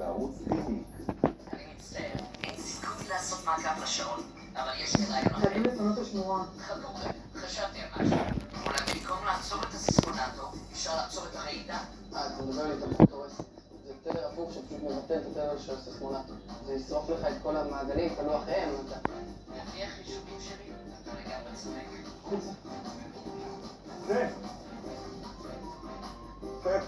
בערוץ פיניק. אני מצטער, אין סיכוי לעשות מעקב לשעון, אבל יש לי רעיון אחר. חייבים לפנות את השמורה. חכו, חשבתי על משהו. אולי במקום לעצור את הסיסמונטו, אפשר לעצור את הרעידה? אתה מדבר לי את המוטורס. זה תדר הפוך שפשוט מבטל את התדר של הסיסמונטו. זה ישרוף לך את כל המעגלים, תלו אחריהם, אתה... לפי החישובים שלי, אתה לגמרי צודק. חוץ. זה! כן.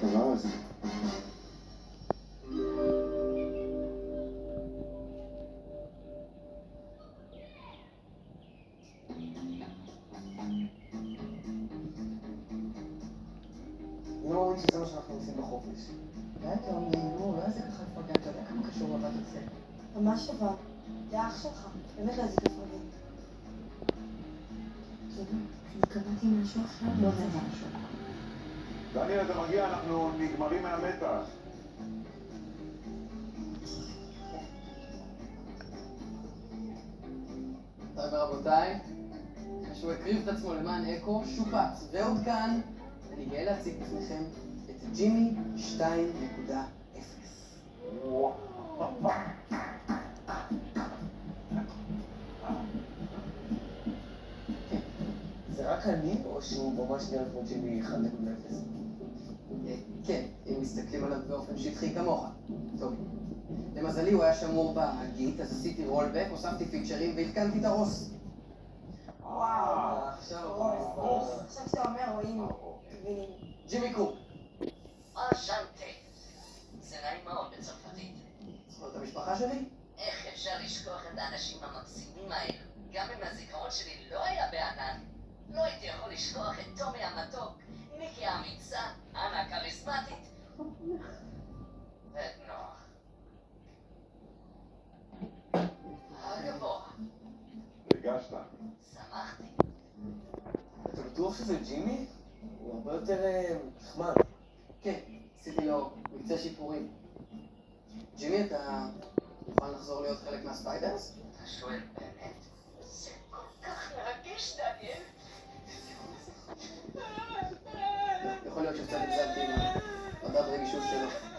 הדבר הזה. לא רואים שזה מה שאנחנו עושים בחופש. די תאומי, נו, לא איזה ככה לפרגן, אתה יודע כמה קשור לבת הזה. ממש טובה. זה אח שלך. באמת לא עשית לפרגן. התכוונתי משהו אחר. לא זה משהו. דניאל, אתה מגיע, אנחנו נגמרים מהמתח. רבותיי, שהוא הקריב את עצמו למען אקו, שופץ, ועוד כאן, אני גאה להציג בפניכם את ג'ימי 2.0. זה רק אני, או שהוא ממש נראה כמו ג'ימי 1.0? כן, אם מסתכלים עליו באופן שטחי כמוך. טוב. למזלי הוא היה שמור בגיט, אז עשיתי רולבק, הוספתי פיצ'רים והתקנתי את הרוס. עכשיו שאתה אומר, רואים, מבינים. ג'ימי קוק. אשנטה. זה נעים מאוד בצרפתית. זוכר את המשפחה שלי? איך אפשר לשכוח את האנשים המקסימים האלה? גם אם הזיכרון שלי לא היה בענן, לא הייתי יכול לשכוח את טומי המתוק, ניקי האמיצה, אנה הכריזמטית, ואת נוח. הגבוה. הרגשת. שמחתי. אתה בטוח שזה ג'ימי? הוא הרבה יותר נחמד. כן, עשיתי לו מקצה שיפורים. ג'ימי, אתה מוכן לחזור להיות חלק מהספיידרס? אתה שואל באמת? זה כל כך מרגש, דניאל. יכול להיות שקצת הגזמתי עם המדד רגישות שלו.